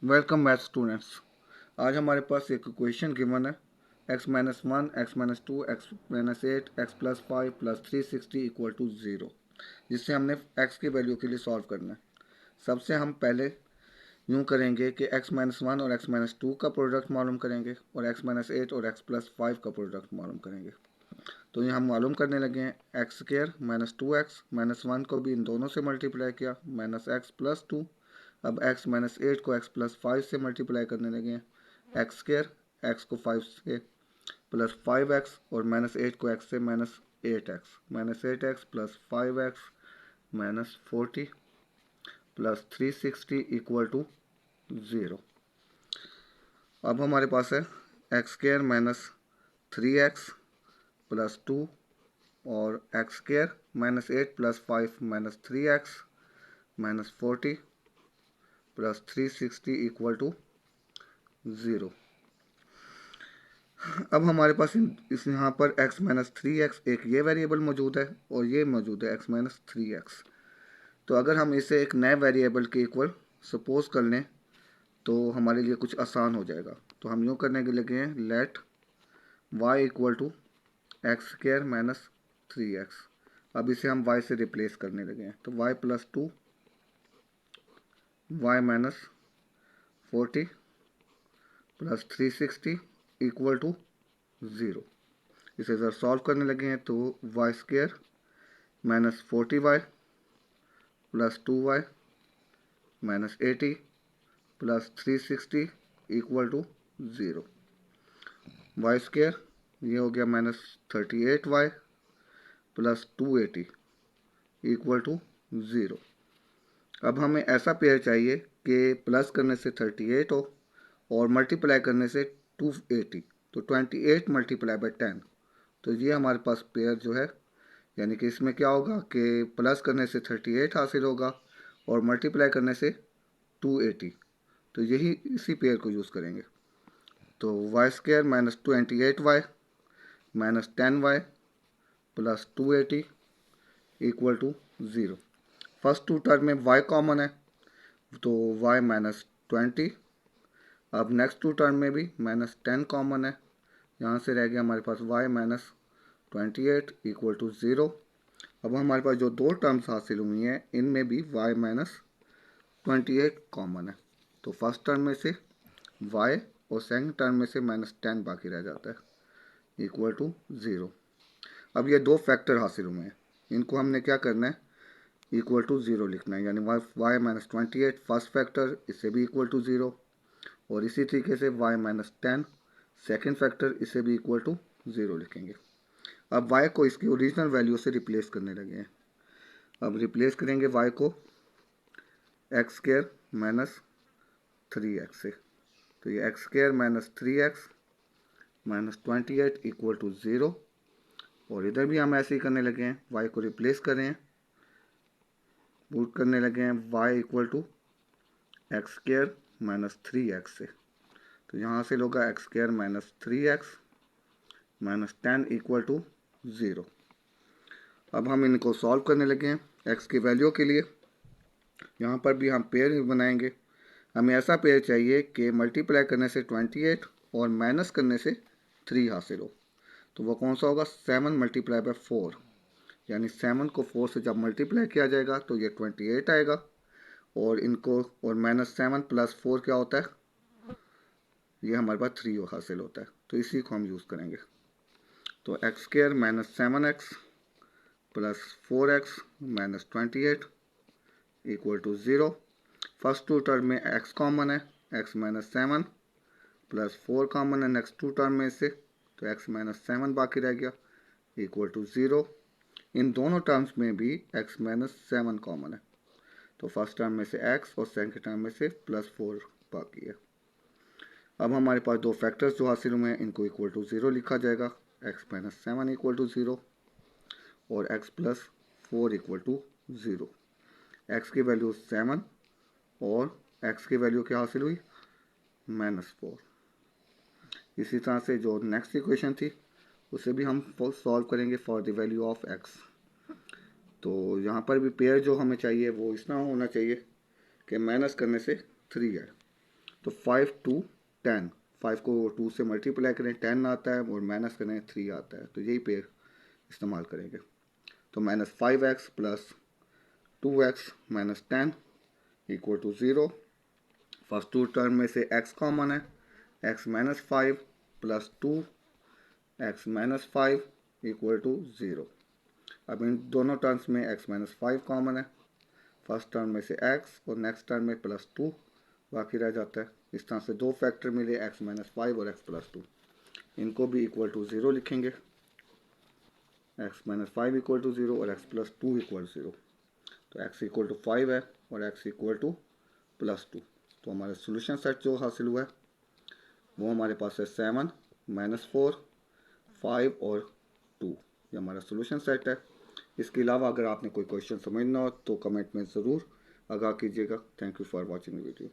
Welcome math students. आज हमारे पास एक इक्वेशन गिवन है x-1, x-2, x-8, x+5 plus 360 equal to 0, जिससे हमने x की वैल्यू के लिए सॉल्व करना है। सबसे हम पहले यूँ करेंगे कि x-1 और x-2 का प्रोडक्ट मालूम करेंगे और x-8 और x+5 का प्रोडक्ट मालूम करेंगे। तो ये हम मालूम करने लगे हैं x² माइनस 2x, -1 को भी इन दोनों से मल्टीप्लाई किया, -x+2। अब x -8 को x+5 से मल्टीप्लाई करने लगे हैं, x² x को 5 से प्लस 5x और -8 को x से -8x, -8x plus 5x -40 plus 360 equal to 0। अब हमारे पास है x² माइनस 3x प्लस 2 और x² -8 plus 5 -3x -40 plus 360 equal to 0। अब हमारे पास इस यहाँ पर x -3x एक ये वेरिएबल मौजूद है और ये मौजूद है x -3x। तो अगर हम इसे एक नए वेरिएबल के इक्वल सपोज कर लें तो हमारे लिए कुछ आसान हो जाएगा। तो हम यूँ करने के लगे हैं let y equal to x² minus 3x। अब इसे हम y से रिप्लेस करने लगे हैं, तो y plus 2 y minus 40 plus 360 equal to 0। इसे अगर सॉल्व करने लगे हैं तो y² minus 40y plus 2y minus 80 plus 360 equal to 0। y² ये हो गया -38y प्लस 280 इक्वल टू 0। अब हमें ऐसा पेयर चाहिए कि प्लस करने से 38 हो और मल्टीप्लाई करने से 280, तो 28 मल्टीप्लाई बाई 10। तो ये हमारे पास पेयर जो है, यानी कि इसमें क्या होगा कि प्लस करने से 38 हासिल होगा और मल्टीप्लाई करने से 280। तो यही इसी पेयर को यूज़ करेंगे। तो y² minus 28y minus 10y plus 280 equal to 0। First two term में y कॉमन है तो y माइनस 20। अब नेक्स्ट टू टर्म में भी -10 कॉमन है, यहाँ से रह गया हमारे पास y माइनस 28 इक्वल टू 0। अब हमारे पास जो दो टर्म्स हासिल हुई हैं इनमें भी y माइनस 28 कॉमन है, तो फर्स्ट टर्म में से y और सेकंड टर्म में से -10 बाकी रह जाता है इक्वल टू 0। अब ये दो फैक्टर हासिल हुए हैं, इनको हमने क्या करना है इक्वल टू 0 लिखना है, यानी y माइनस 28 फर्स्ट फैक्टर इसे भी इक्वल टू 0 और इसी तरीके से y माइनस 10 सेकेंड फैक्टर इसे भी इक्वल टू 0 लिखेंगे। अब y को इसकी ओरिजिनल वैल्यू से रिप्लेस करने लगे हैं। अब रिप्लेस करेंगे y को x² माइनस 3x से, तो ये x² minus 3x minus 28 equal to 0 और इधर भी हम ऐसे ही करने लगे हैं, y को रिप्लेस करें पुट करने लगे हैं y equal to x² minus 3x से, तो यहाँ से होगा x² minus 3x minus 10 equal to 0। अब हम इनको सॉल्व करने लगे हैं x की वैल्यू के लिए। यहाँ पर भी हम पेयर बनाएंगे, हमें ऐसा पेयर चाहिए कि मल्टीप्लाई करने से 28 और माइनस करने से 3 हासिल हो। तो वो कौन सा होगा 7 मल्टीप्लाई बाई 4, यानी 7 को 4 से जब मल्टीप्लाई किया जाएगा तो ये 28 आएगा और इनको और -7 प्लस 4 क्या होता है, ये हमारे पास 3 हासिल होता है, तो इसी को हम यूज़ करेंगे। तो x² minus 7x plus 4x minus 28 equal to 0। First two term में x कॉमन है, x माइनस 7 प्लस 4 कॉमन है नेक्स्ट टू टर्म में से, तो x माइनस 7 बाकी रह गया इक्वल टू 0। इन दोनों टर्म्स में भी x माइनस 7 कॉमन है, तो फर्स्ट टर्म में से x और सेकंड टर्म में से +4 बाकी है। अब हमारे पास दो फैक्टर्स जो हासिल हुए हैं इनको इक्वल टू 0 लिखा जाएगा, x माइनस 7 इक्वल टू 0 और x plus 4 equal to 0। x की वैल्यू 7 और x की वैल्यू क्या हासिल हुई -4। इसी तरह से जो नेक्स्ट इक्वेशन थी उसे भी हम सॉल्व करेंगे for the value of x। तो यहाँ पर भी पेयर जो हमें चाहिए वो इस तरह होना चाहिए कि माइनस करने से 3 है, तो 5 2 10, 5 को 2 से मल्टीप्लाई करें 10 आता है और माइनस करें 3 आता है, तो यही पेयर इस्तेमाल करेंगे। तो -5x plus 2x minus 10 equal to 0। First two term में से x कॉमन है, x minus 5 plus 2 x minus 5 equal to 0। अब इन दोनों टर्म्स में x माइनस 5 कॉमन है, फर्स्ट टर्म में से x और नेक्स्ट टर्म में प्लस 2 बाकी रह जाता है। इस तरह से दो फैक्टर मिले, x माइनस 5 और x प्लस 2, इनको भी इक्वल टू 0 लिखेंगे। x माइनस 5 इक्वल टू 0 और x प्लस 2 इक्वल 0। तो x इक्वल टू 5 है और x इक्वल टू प्लस 2। तो हमारा सोल्यूशन सेट जो हासिल हुआ है वो हमारे पास है 7 -4 5 और 2। ये हमारा सोल्यूशन सेट है। इसके अलावा अगर आपने कोई क्वेश्चन समझना हो तो कमेंट में ज़रूर आगाह कीजिएगा। Thank you for watching video.